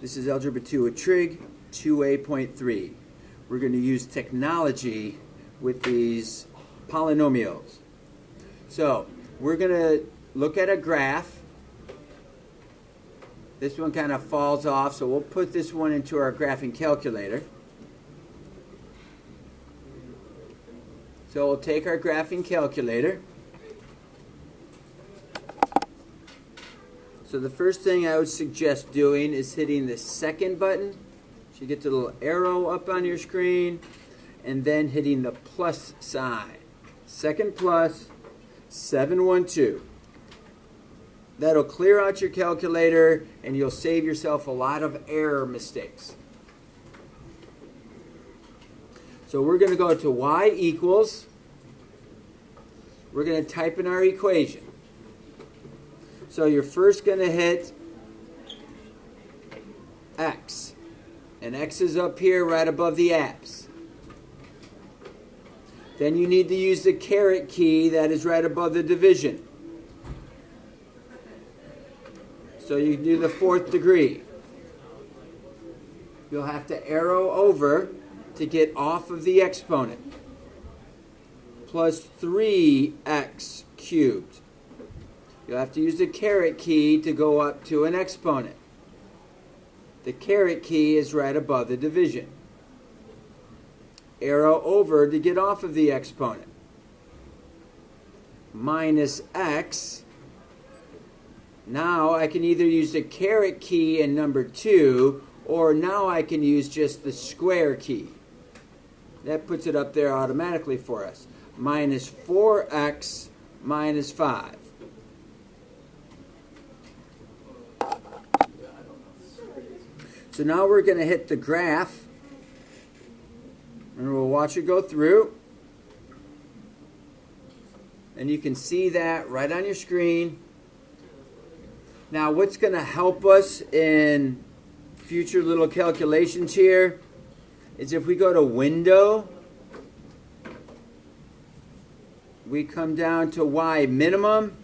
This is Algebra 2 with Trig 2A.3. We're going to use technology with these polynomials. So we're going to look at a graph. This one kind of falls off, so we'll put this one into our graphing calculator. So we'll take our graphing calculator. So the first thing I would suggest doing is hitting the second button. So you get the little arrow up on your screen, and then hitting the plus sign. Second plus, 712. That'll clear out your calculator, and you'll save yourself a lot of error mistakes. So we're going to go to y equals. We're going to type in our equation. So you're first going to hit x. And x is up here right above the apps. Then you need to use the caret key that is right above the division. So you do the fourth degree. You'll have to arrow over to get off of the exponent. Plus 3x cubed. You'll have to use the caret key to go up to an exponent. The caret key is right above the division. Arrow over to get off of the exponent. Minus x. Now I can either use the caret key in number 2, or now I can use just the square key. That puts it up there automatically for us. Minus 4x minus 5. So now we're going to hit the graph, and we'll watch it go through. And you can see that right on your screen. Now what's going to help us in future little calculations here is if we go to Window, we come down to Y minimum.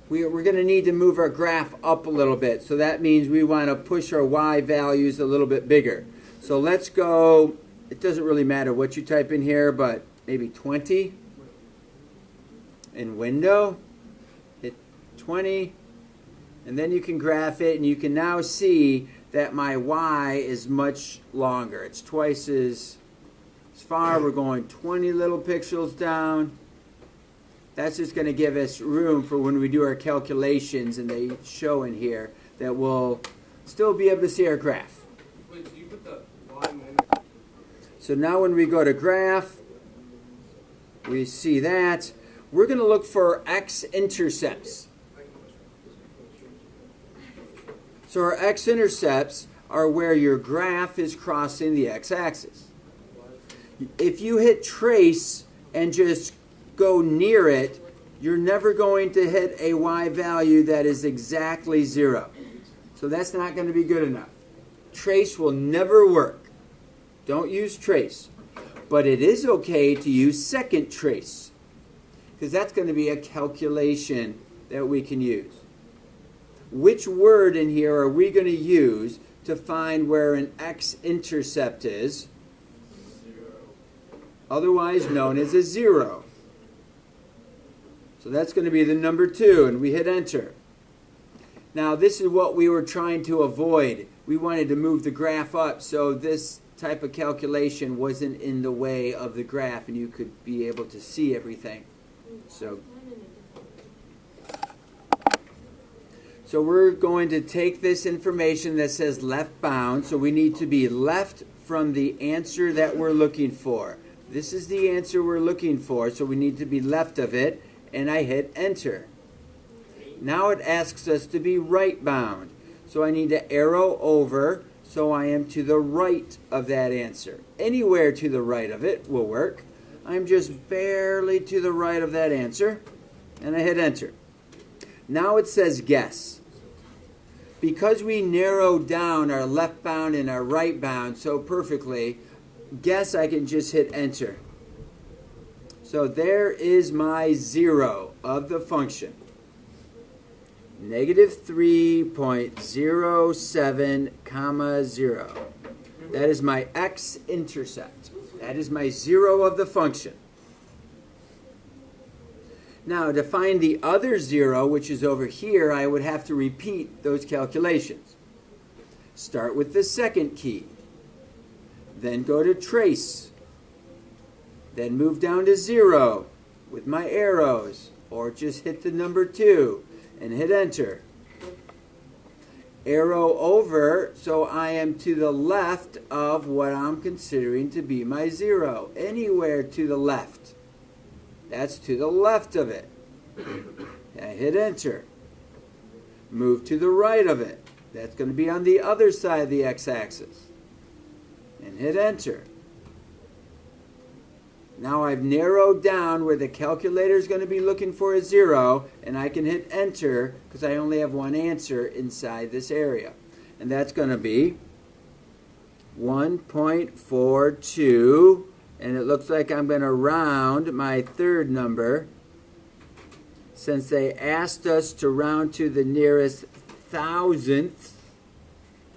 We're going to need to move our graph up a little bit. So that means we want to push our Y values a little bit bigger. So let's go, it doesn't really matter what you type in here, but maybe 20. In Window, hit 20. And then you can graph it, and you can now see that my Y is much longer. It's twice as far. We're going 20 little pixels down. That's just going to give us room for when we do our calculations, and they show in here that we'll still be able to see our graph. Wait, so you put the line in? So now when we go to graph, we see that. We're going to look for x-intercepts. So our x-intercepts are where your graph is crossing the x-axis. If you hit trace and just go near it, you're never going to hit a y value that is exactly 0. So that's not going to be good enough. Trace will never work. Don't use trace. But it is okay to use second trace, because that's going to be a calculation that we can use. Which word in here are we going to use to find where an x-intercept is? 0. Otherwise known as a 0. So that's going to be the number 2, and we hit enter. Now this is what we were trying to avoid. We wanted to move the graph up so this type of calculation wasn't in the way of the graph, and you could be able to see everything. So we're going to take this information that says left bound, so we need to be left from the answer that we're looking for. This is the answer we're looking for, so we need to be left of it, and I hit enter. Now it asks us to be right bound, so I need to arrow over so I am to the right of that answer. Anywhere to the right of it will work. I'm just barely to the right of that answer, and I hit enter. Now it says guess. Because we narrowed down our left bound and our right bound so perfectly, guess I can just hit enter. So there is my 0 of the function. Negative 3.07 comma 0. That is my x-intercept. That is my 0 of the function. Now, to find the other 0, which is over here, I would have to repeat those calculations. Start with the second key. Then go to trace. Then move down to 0 with my arrows. Or just hit the number 2 and hit enter. Arrow over, so I am to the left of what I'm considering to be my 0. Anywhere to the left. That's to the left of it. I hit enter. Move to the right of it. That's going to be on the other side of the x-axis. And hit enter. Now I've narrowed down where the calculator is going to be looking for a 0, and I can hit enter because I only have one answer inside this area. And that's going to be 1.42, and it looks like I'm going to round my third number. Since they asked us to round to the nearest thousandth,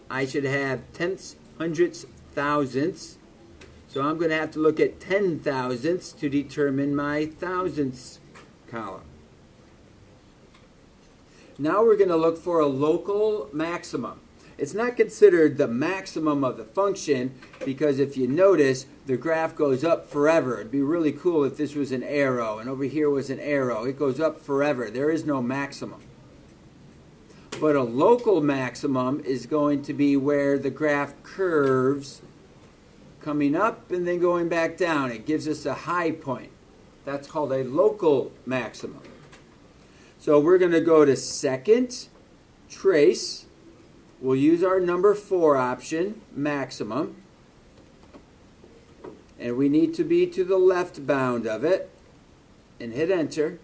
I should have tenths, hundredths, thousandths. So I'm going to have to look at 10 thousandths to determine my thousandths column. Now we're going to look for a local maximum. It's not considered the maximum of the function because if you notice, the graph goes up forever. It'd be really cool if this was an arrow and over here was an arrow. It goes up forever. There is no maximum. But a local maximum is going to be where the graph curves coming up and then going back down. It gives us a high point. That's called a local maximum. So we're going to go to second, trace. We'll use our number 4 option, maximum. And we need to be to the left bound of it and hit enter.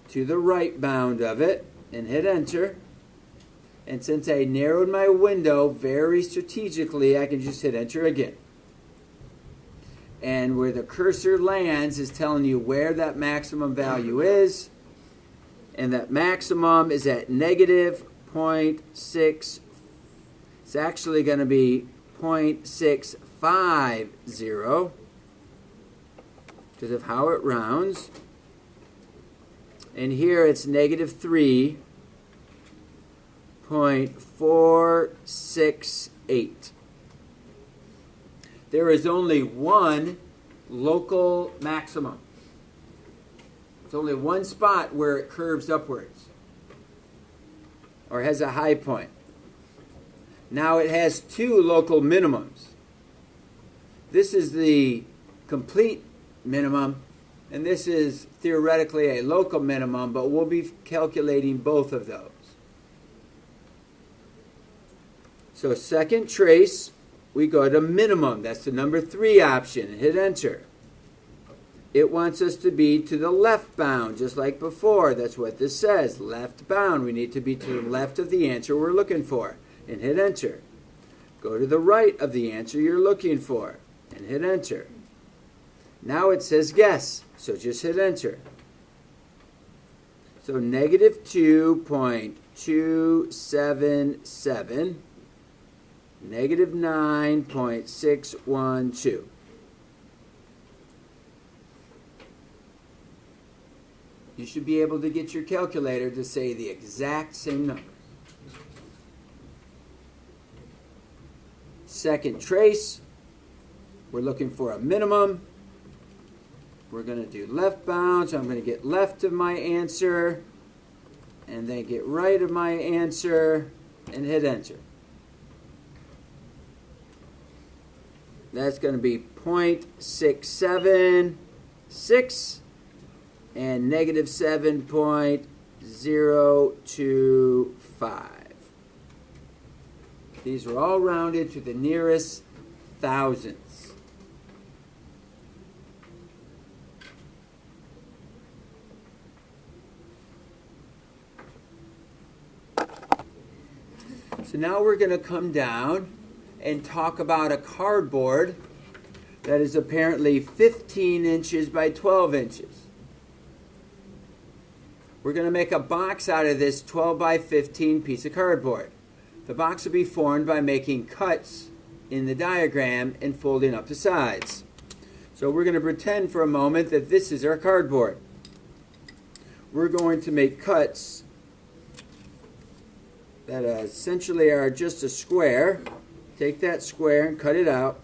To the right bound of it and hit enter. And since I narrowed my window very strategically, I can just hit enter again. And where the cursor lands is telling you where that maximum value is. And that maximum is at negative 0.6. It's actually going to be 0.650 because of how it rounds. And here it's negative 3.468. There is only one local maximum. It's only one spot where it curves upwards or has a high point. Now it has 2 local minimums. This is the complete minimum, and this is theoretically a local minimum, but we'll be calculating both of those. So second trace, we go to minimum. That's the number 3 option, and hit enter. It wants us to be to the left bound, just like before. That's what this says, left bound. We need to be to the left of the answer we're looking for, and hit enter. Go to the right of the answer you're looking for, and hit enter. Now it says guess, so just hit enter. So negative 2.277, negative 9.612. You should be able to get your calculator to say the exact same number. Second trace, we're looking for a minimum. We're going to do left bound, so I'm going to get left of my answer, and then get right of my answer, and hit enter. That's going to be 0.676 and negative 7.025. These are all rounded to the nearest thousandths. So now we're going to come down and talk about a cardboard that is apparently 15 inches by 12 inches. We're going to make a box out of this 12 by 15 piece of cardboard. The box will be formed by making cuts in the diagram and folding up the sides. So we're going to pretend for a moment that this is our cardboard. We're going to make cuts that essentially are just a square. Take that square and cut it out.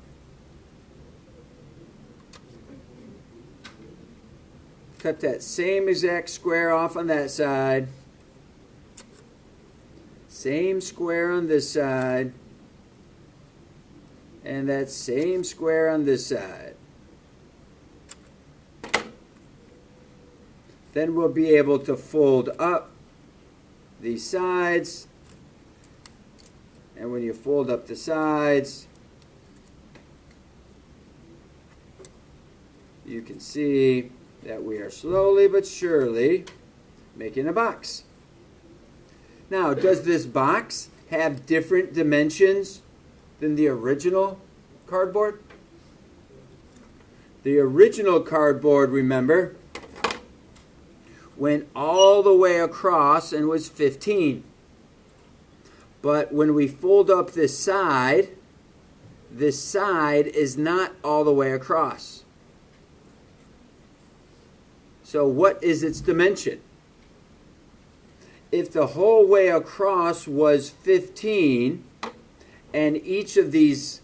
Cut that same exact square off on that side. Same square on this side. And that same square on this side. Then we'll be able to fold up these sides. And when you fold up the sides, you can see that we are slowly but surely making a box. Now, does this box have different dimensions than the original cardboard? The original cardboard, remember, went all the way across and was 15. But when we fold up this side is not all the way across. So what is its dimension? If the whole way across was 15, and each of these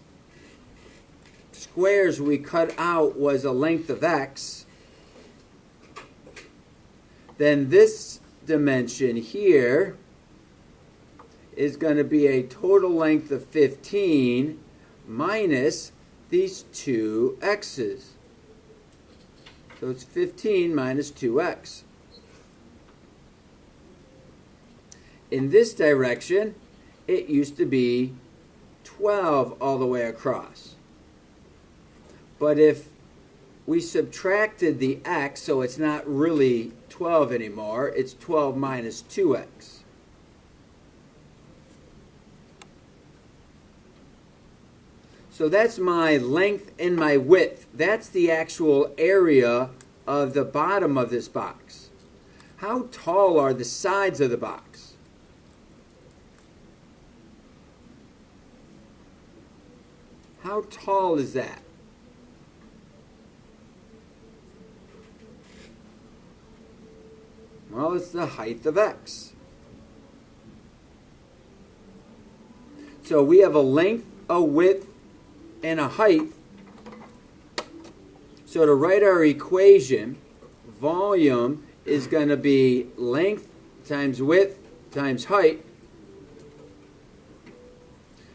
squares we cut out was a length of x, then this dimension here is going to be a total length of 15 minus these two x's. So it's 15 minus 2x. In this direction, it used to be 12 all the way across. But if we subtracted the x, so it's not really 12 anymore, it's 12 minus 2x. So that's my length and my width. That's the actual area of the bottom of this box. How tall are the sides of the box? How tall is that? Well, it's the height of x. So we have a length, a width, and a height. So to write our equation, volume is going to be length times width times height.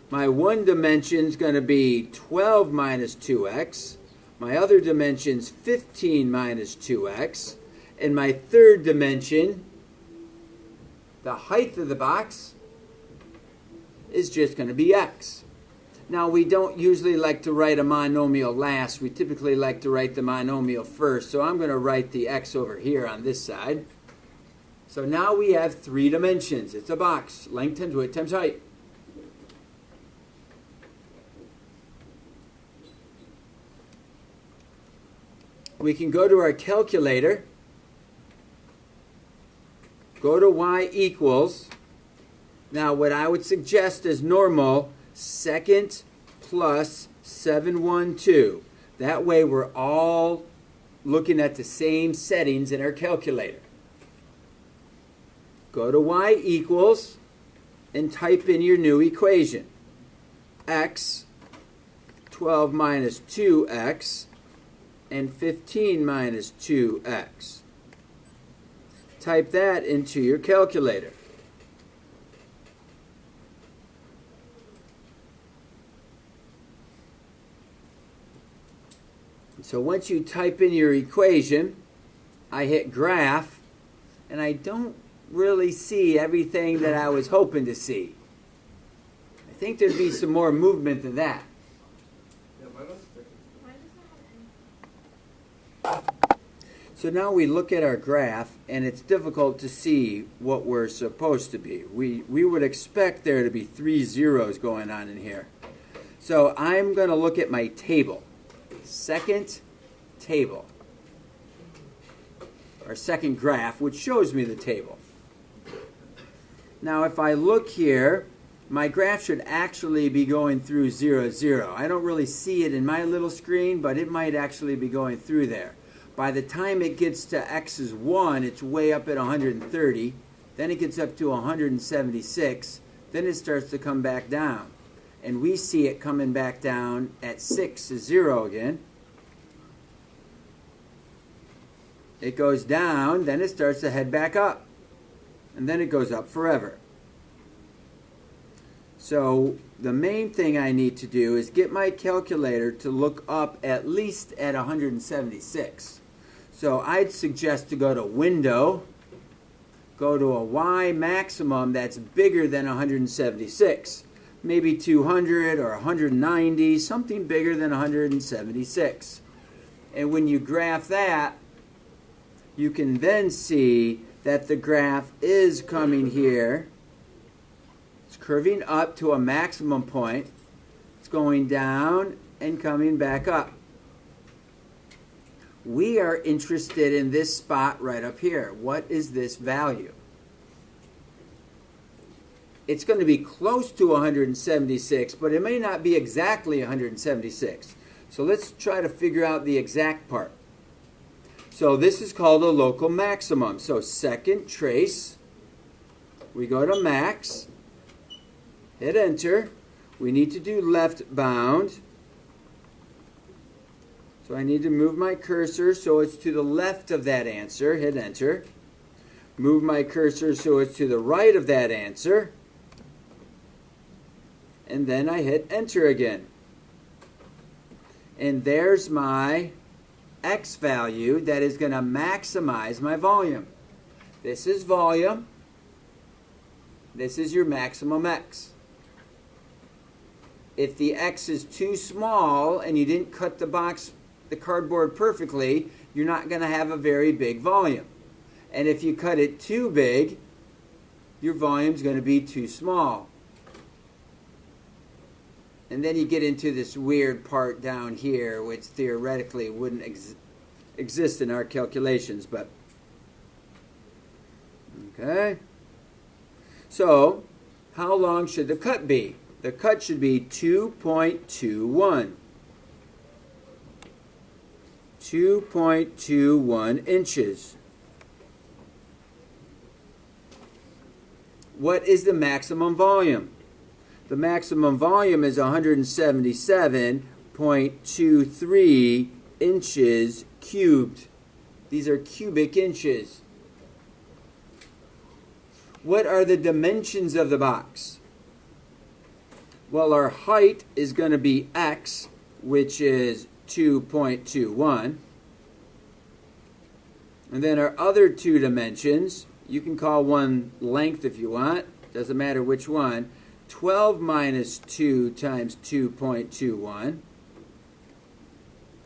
My one dimension is going to be 12 minus 2x. My other dimension is 15 minus 2x. And my third dimension, the height of the box, is just going to be x. Now, we don't usually like to write a monomial last. We typically like to write the monomial first. So I'm going to write the x over here on this side. So now we have three dimensions. It's a box. Length times width times height. We can go to our calculator. Go to y equals. Now, what I would suggest is normal. Second plus 712. That way we're all looking at the same settings in our calculator. Go to y equals and type in your new equation. X, 12 minus 2x, and 15 minus 2x. Type that into your calculator. So once you type in your equation, I hit graph, and I don't really see everything that I was hoping to see. I think there'd be some more movement than that. Yeah, mine was sticky. So now we look at our graph, and it's difficult to see what we're supposed to be. We would expect there to be 3 zeros going on in here. So I'm going to look at my table. Second table. our second graph, which shows me the table. Now if I look here, my graph should actually be going through 0, 0. I don't really see it in my little screen, but it might actually be going through there. By the time it gets to x is 1, it's way up at 130. Then it gets up to 176. Then it starts to come back down. And we see it coming back down at 6 is 0 again. It goes down, then it starts to head back up. And then it goes up forever. So the main thing I need to do is get my calculator to look up at least at 176. So I'd suggest to go to Window, go to a Y maximum that's bigger than 176. Maybe 200 or 190, something bigger than 176. And when you graph that, you can then see that the graph is coming here. It's curving up to a maximum point. It's going down and coming back up. We are interested in this spot right up here. What is this value? It's going to be close to 176, but it may not be exactly 176. So let's try to figure out the exact part. So this is called a local maximum. So second trace, we go to max, hit enter. We need to do left bound. So I need to move my cursor so it's to the left of that answer, hit enter. Move my cursor so it's to the right of that answer. And then I hit enter again. And there's my x value that is going to maximize my volume. This is volume. This is your maximum x. If the x is too small and you didn't cut the cardboard perfectly, you're not going to have a very big volume. And if you cut it too big, your volume is going to be too small. And then you get into this weird part down here, which theoretically wouldn't exist in our calculations, but okay. So, how long should the cut be? The cut should be 2.21. 2.21 inches. What is the maximum volume? The maximum volume is 177.23 inches cubed. These are cubic inches. What are the dimensions of the box? Well, our height is going to be x, which is 2.21. And then our other two dimensions, you can call one length if you want, doesn't matter which one. 12 minus 2 times 2.21.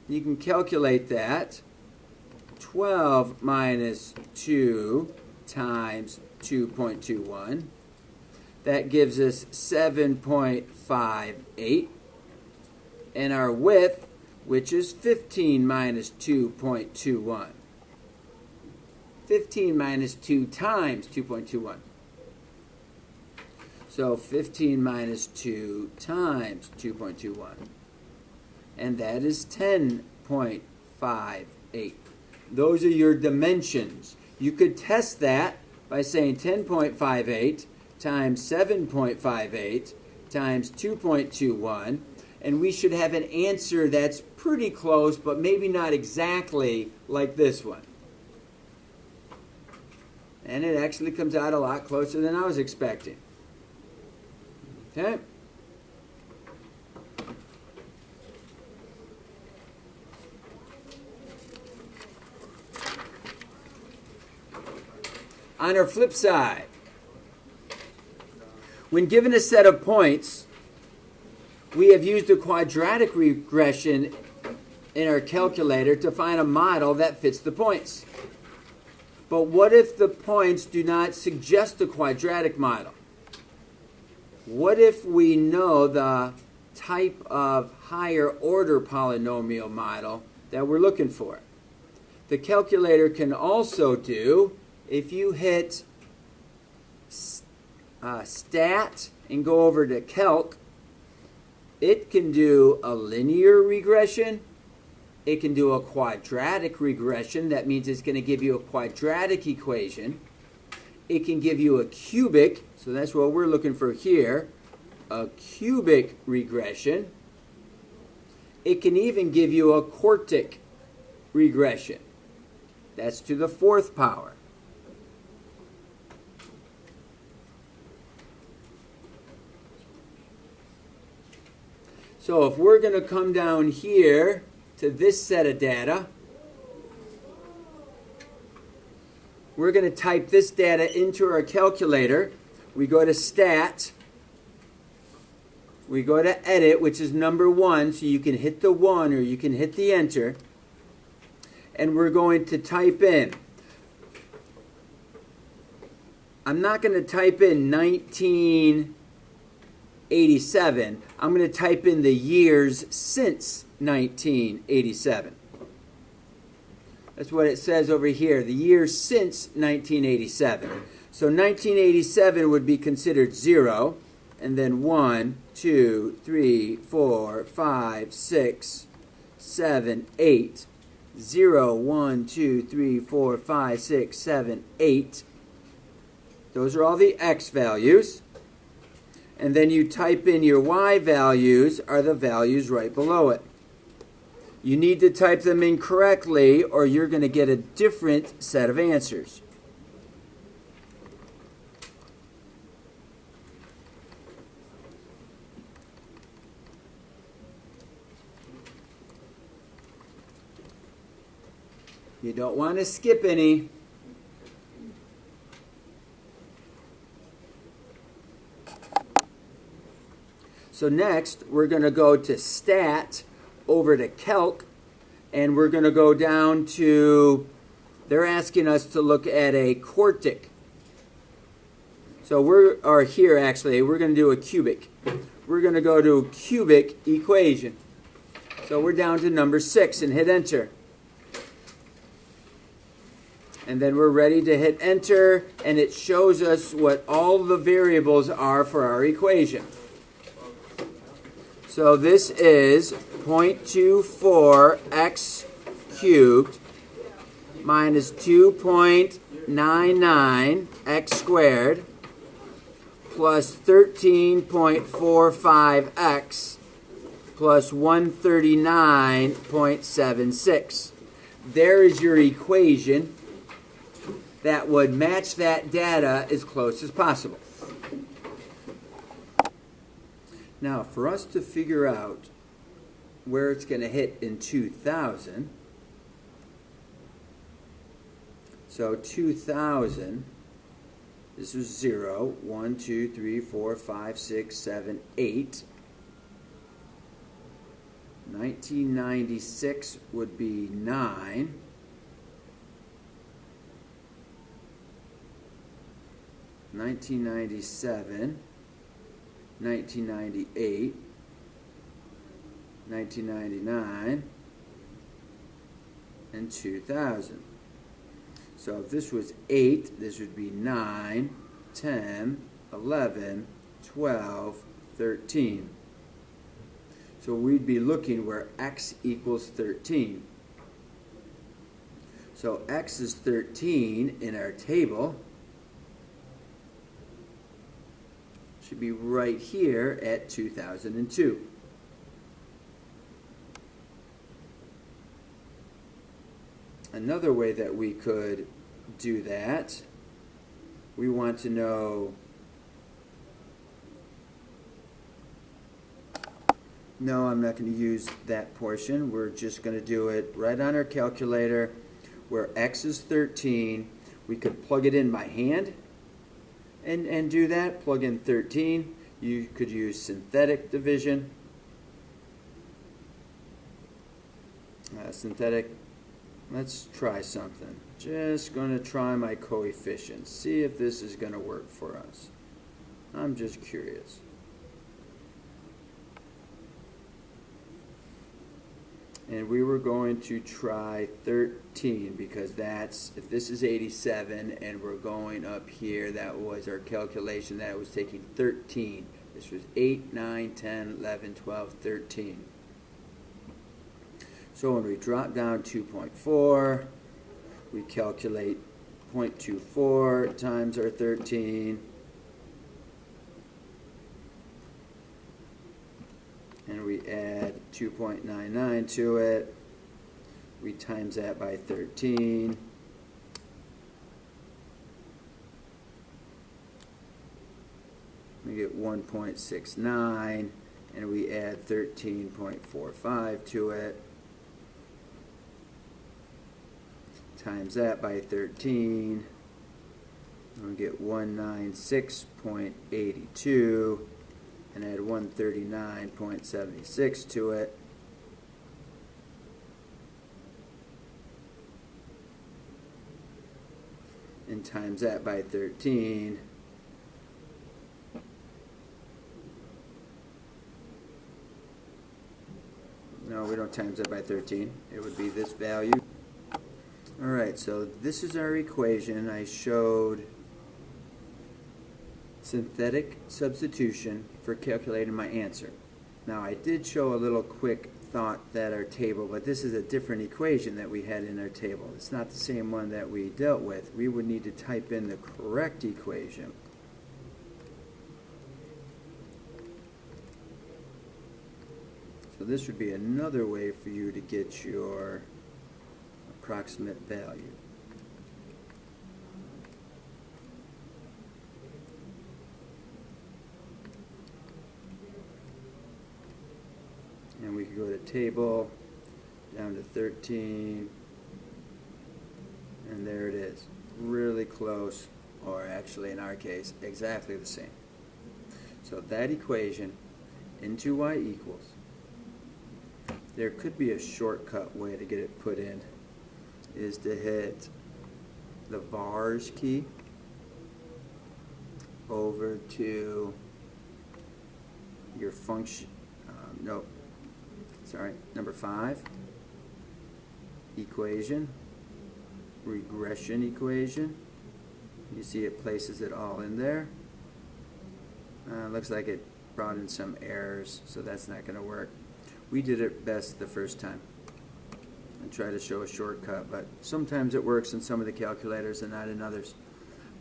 You can calculate that. 12 minus 2 times 2.21. That gives us 7.58. And our width, which is 15 minus 2.21. 15 minus 2 times 2.21. So 15 minus 2 times 2.21. And that is 10.58. Those are your dimensions. You could test that by saying 10.58 times 7.58 times 2.21. And we should have an answer that's pretty close, but maybe not exactly like this one. And it actually comes out a lot closer than I was expecting. Okay. On our flip side, when given a set of points, we have used a quadratic regression in our calculator to find a model that fits the points. But what if the points do not suggest a quadratic model? What if we know the type of higher order polynomial model that we're looking for? the calculator can also do, if you hit stat and go over to calc, it can do a linear regression. It can do a quadratic regression. That means it's going to give you a quadratic equation. It can give you a cubic, so that's what we're looking for here, a cubic regression. It can even give you a quartic regression. That's to the 4th power. So if we're going to come down here to this set of data, we're going to type this data into our calculator. We go to Stat. We go to Edit, which is number 1, so you can hit the 1 or you can hit the Enter. And we're going to type in. I'm not going to type in 1987. I'm going to type in the years since 1987. That's what it says over here, the years since 1987. So 1987 would be considered 0, and then 1, 2, 3, 4, 5, 6, 7, 8. 0, 1, 2, 3, 4, 5, 6, 7, 8. Those are all the x values. And then you type in your y values, are the values right below it. You need to type them in correctly or you're going to get a different set of answers. You don't want to skip any. So next, we're going to go to Stat, over to Calc, and we're going to go down to, they're asking us to look at a quartic. So we're going to do a cubic. We're going to go to cubic equation. So we're down to number 6 and hit Enter. And then we're ready to hit Enter, and it shows us what all the variables are for our equation. So this is 0.24x cubed minus 2.99x squared plus 13.45x plus 139.76. There is your equation that would match that data as close as possible. Now, for us to figure out where it's going to hit in 2000, so 2000, this was 0, 1, 2, 3, 4, 5, 6, 7, 8. 1996 would be 9. 1997, 1998, 1999, and 2000. So if this was 8, this would be 9, 10, 11, 12, 13. So we'd be looking where x equals 13. So x is 13 in our table. Should be right here at 2002. Another way that we could do that, we want to know, no, I'm not going to use that portion. We're just going to do it right on our calculator where x is 13. We could plug it in by hand and do that. Plug in 13. You could use synthetic division. Let's try something. Just going to try my coefficients. See if this is going to work for us. I'm just curious. And we were going to try 13 because that's, if this is 87 and we're going up here, that was our calculation, that was taking 13. This was 8, 9, 10, 11, 12, 13. So when we drop down 2.4, we calculate 0.24 times our 13. And we add 2.99 to it. We times that by 13. We get 1.69, and we add 13.45 to it. Times that by 13. And we get 196.82. And add 139.76 to it. And times that by 13. No, we don't times that by 13. It would be this value. Alright, so this is our equation. I showed synthetic substitution for calculating my answer. Now I did show a little quick thought that our table, but this is a different equation that we had in our table. It's not the same one that we dealt with. We would need to type in the correct equation. So this would be another way for you to get your approximate value. And we could go to table, down to 13, and there it is. Really close, or actually in our case, exactly the same. So that equation, into y equals, there could be a shortcut way to get it put in, is to hit the vars key over to your function, number 5, equation, regression equation. You see it places it all in there. Looks like it brought in some errors, so that's not going to work. We did it best the first time and try to show a shortcut, but sometimes it works in some of the calculators and not in others.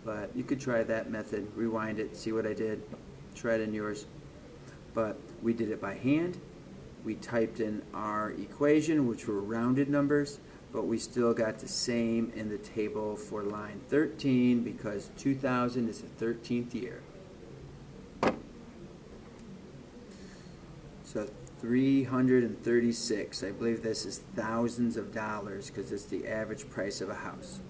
But you could try that method, rewind it, see what I did, try it in yours. But we did it by hand. We typed in our equation, which were rounded numbers, but we still got the same in the table for line 13 because 2000 is the 13th year. So 336, I believe this is thousands of dollars because it's the average price of a house.